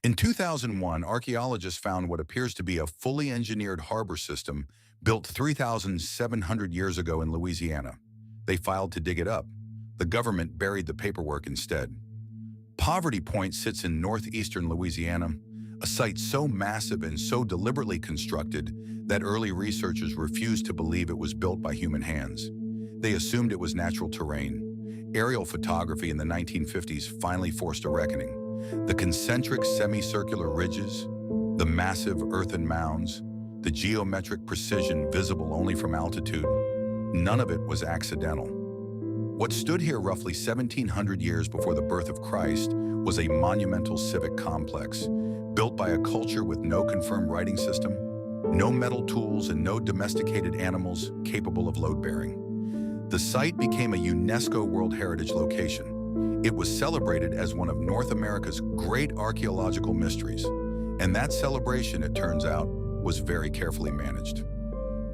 In 2001, archaeologists found what appears to be a fully engineered harbor system built 3,700 years ago in Louisiana. They filed to dig it up. The government buried the paperwork instead. Poverty Point sits in northeastern Louisiana, a site so massive and so deliberately constructed that early researchers refused to believe it was built by human hands. They assumed it was natural terrain. Aerial photography in the 1950s finally forced a reckoning. The concentric semicircular ridges, the massive earthen mounds, the geometric precision visible only from altitude, none of it was accidental. What stood here roughly 1,700 years before the birth of Christ was a monumental civic complex, built by a culture with no confirmed writing system, no metal tools, and no domesticated animals capable of load-bearing. The site became a UNESCO World Heritage location. It was celebrated as one of North America's great archaeological mysteries, and that celebration, it turns out, was very carefully managed.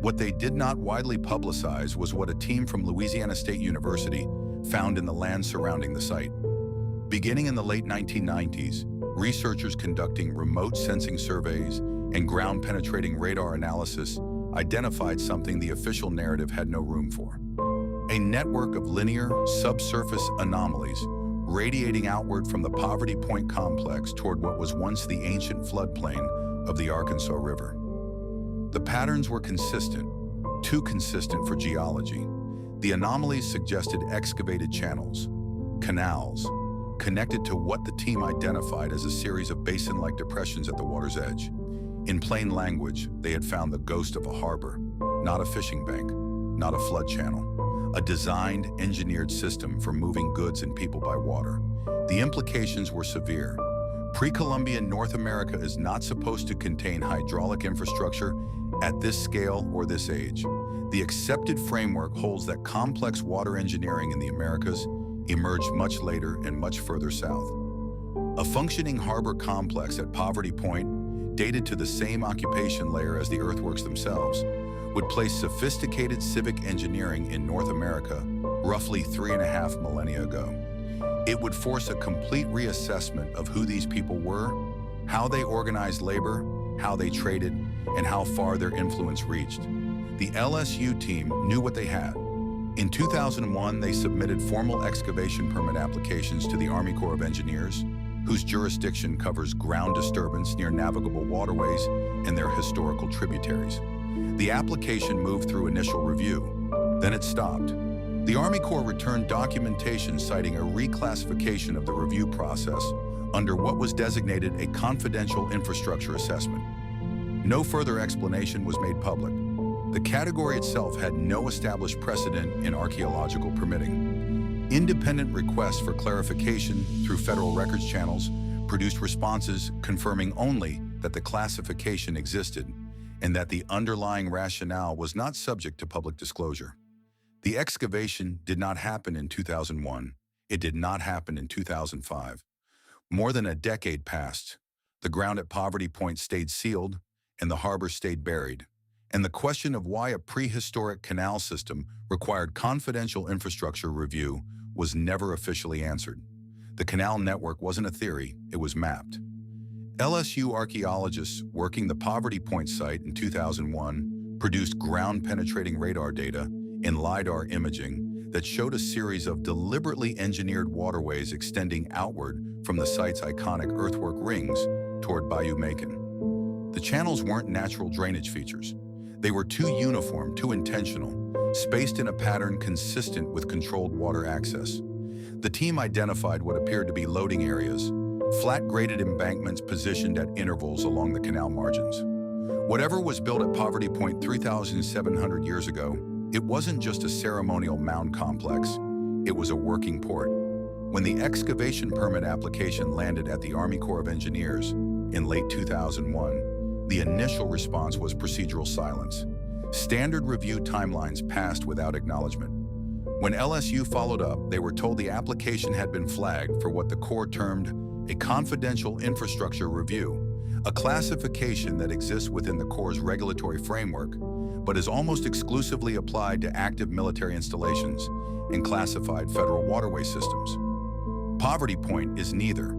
What they did not widely publicize was what a team from Louisiana State University found in the land surrounding the site. Beginning in the late 1990s, researchers conducting remote sensing surveys and ground-penetrating radar analysis identified something the official narrative had no room for. A network of linear, subsurface anomalies radiating outward from the Poverty Point complex toward what was once the ancient floodplain of the Arkansas River. The patterns were consistent, too consistent for geology. The anomalies suggested excavated channels, canals, connected to what the team identified as a series of basin-like depressions at the water's edge. In plain language, they had found the ghost of a harbor, not a fishing bank, not a flood channel. A designed, engineered system for moving goods and people by water. The implications were severe. Pre-Columbian North America is not supposed to contain hydraulic infrastructure at this scale or this age. The accepted framework holds that complex water engineering in the Americas emerged much later and much further south. A functioning harbor complex at Poverty Point, dated to the same occupation layer as the earthworks themselves, would place sophisticated civic engineering in North America roughly 3.5 millennia ago. It would force a complete reassessment of who these people were, how they organized labor, how they traded, and how far their influence reached. The LSU team knew what they had. In 2001, they submitted formal excavation permit applications to the Army Corps of Engineers, whose jurisdiction covers ground disturbance near navigable waterways and their historical tributaries. The application moved through initial review, then it stopped. The Army Corps returned documentation citing a reclassification of the review process under what was designated a confidential infrastructure assessment. No further explanation was made public. The category itself had no established precedent in archaeological permitting. Independent requests for clarification through federal records channels produced responses confirming only that the classification existed and that the underlying rationale was not subject to public disclosure. The excavation did not happen in 2001. It did not happen in 2005. More than a decade passed. The ground at Poverty Point stayed sealed, and the harbor stayed buried. And the question of why a prehistoric canal system required confidential infrastructure review was never officially answered. The canal network wasn't a theory, it was mapped. LSU archaeologists working the Poverty Point site in 2001 produced ground-penetrating radar data and LiDAR imaging that showed a series of deliberately engineered waterways extending outward from the site's iconic earthwork rings toward Bayou Macon. The channels weren't natural drainage features. They were too uniform, too intentional, spaced in a pattern consistent with controlled water access. The team identified what appeared to be loading areas, flat-graded embankments positioned at intervals along the canal margins. Whatever was built at Poverty Point 3,700 years ago, it wasn't just a ceremonial mound complex, it was a working port. When the excavation permit application landed at the Army Corps of Engineers in late 2001, the initial response was procedural silence. Standard review timelines passed without acknowledgement. When LSU followed up, they were told the application had been flagged for what the Corps termed a confidential infrastructure review, a classification that exists within the Corps' regulatory framework, but is almost exclusively applied to active military installations and classified federal waterway systems. Poverty Point is neither.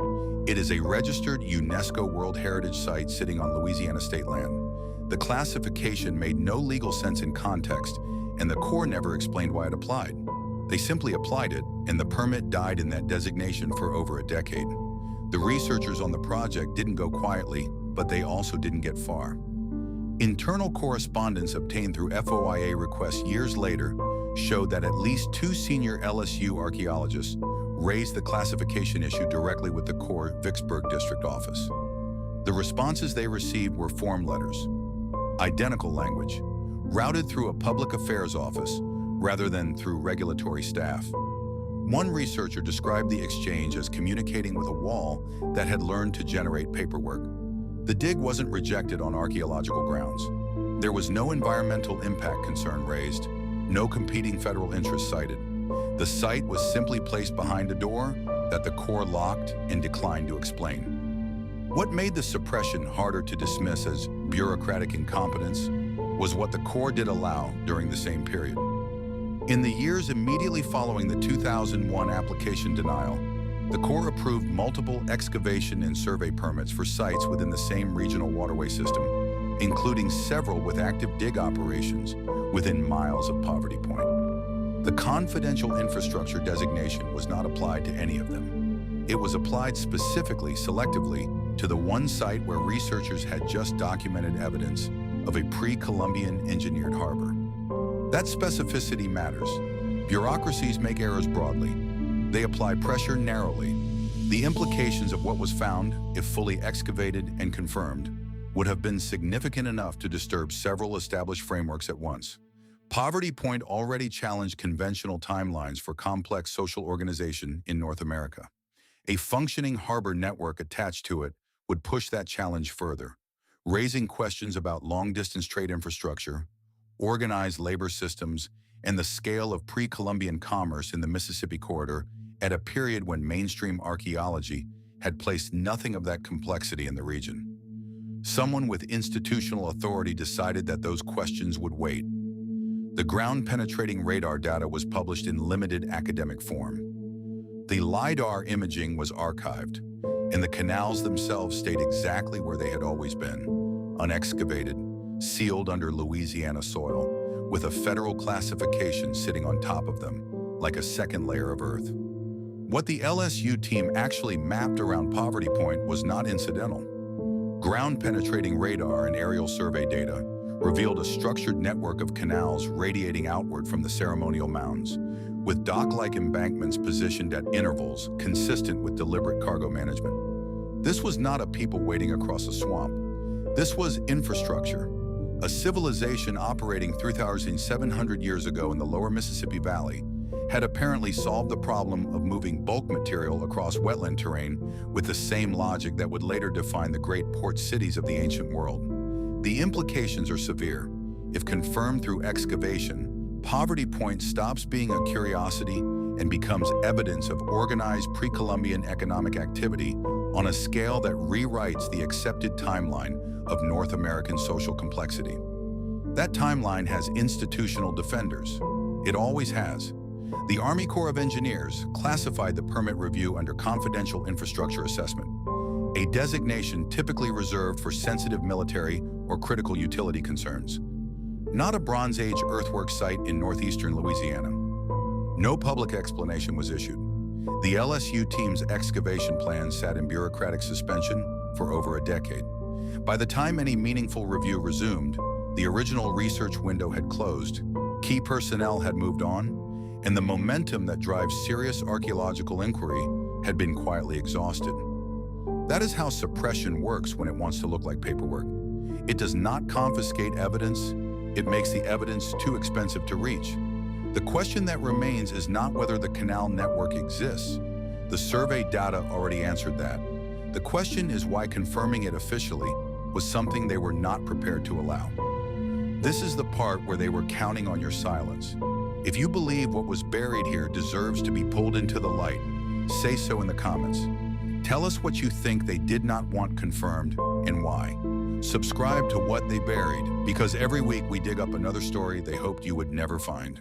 It is a registered UNESCO World Heritage Site sitting on Louisiana state land. The classification made no legal sense in context, and the Corps never explained why it applied. They simply applied it, and the permit died in that designation for over a decade. The researchers on the project didn't go quietly, but they also didn't get far. Internal correspondence obtained through FOIA requests years later showed that at least 2 senior LSU archaeologists raised the classification issue directly with the Corps Vicksburg District Office. The responses they received were form letters, identical language, routed through a public affairs office rather than through regulatory staff. One researcher described the exchange as communicating with a wall that had learned to generate paperwork. The dig wasn't rejected on archaeological grounds. There was no environmental impact concern raised, no competing federal interest cited. The site was simply placed behind a door that the Corps locked and declined to explain. What made the suppression harder to dismiss as bureaucratic incompetence was what the Corps did allow during the same period. In the years immediately following the 2001 application denial, the Corps approved multiple excavation and survey permits for sites within the same regional waterway system, including several with active dig operations within miles of Poverty Point. The confidential infrastructure designation was not applied to any of them. It was applied specifically, selectively, to the one site where researchers had just documented evidence of a pre-Columbian engineered harbor. That specificity matters. Bureaucracies make errors broadly. They apply pressure narrowly. The implications of what was found, if fully excavated and confirmed, would have been significant enough to disturb several established frameworks at once. Poverty Point already challenged conventional timelines for complex social organization in North America. A functioning harbor network attached to it would push that challenge further, raising questions about long-distance trade infrastructure, organized labor systems, and the scale of pre-Columbian commerce in the Mississippi corridor at a period when mainstream archaeology had placed nothing of that complexity in the region. Someone with institutional authority decided that those questions would wait. The ground-penetrating radar data was published in limited academic form. The LiDAR imaging was archived, and the canals themselves stayed exactly where they had always been, unexcavated, sealed under Louisiana soil, with a federal classification sitting on top of them, like a second layer of earth. What the LSU team actually mapped around Poverty Point was not incidental. Ground-penetrating radar and aerial survey data revealed a structured network of canals radiating outward from the ceremonial mounds, with dock-like embankments positioned at intervals consistent with deliberate cargo management. This was not a people waiting across a swamp. This was infrastructure, a civilization operating 3,700 years ago in the lower Mississippi Valley had apparently solved the problem of moving bulk material across wetland terrain with the same logic that would later define the great port cities of the ancient world. The implications are severe. If confirmed through excavation, Poverty Point stops being a curiosity and becomes evidence of organized pre-Columbian economic activity on a scale that rewrites the accepted timeline of North American social complexity. That timeline has institutional defenders. It always has. The Army Corps of Engineers classified the permit review under confidential infrastructure assessment, a designation typically reserved for sensitive military or critical utility concerns. Not a Bronze Age earthwork site in northeastern Louisiana. No public explanation was issued. The LSU team's excavation plan sat in bureaucratic suspension for over a decade. By the time any meaningful review resumed, the original research window had closed, key personnel had moved on, and the momentum that drives serious archaeological inquiry had been quietly exhausted. That is how suppression works when it wants to look like paperwork. It does not confiscate evidence, it makes the evidence too expensive to reach. The question that remains is not whether the canal network exists. The survey data already answered that. The question is why confirming it officially was something they were not prepared to allow. This is the part where they were counting on your silence. If you believe what was buried here deserves to be pulled into the light, say so in the comments. Tell us what you think they did not want confirmed and why. Subscribe to What They Buried, because every week we dig up another story they hoped you would never find.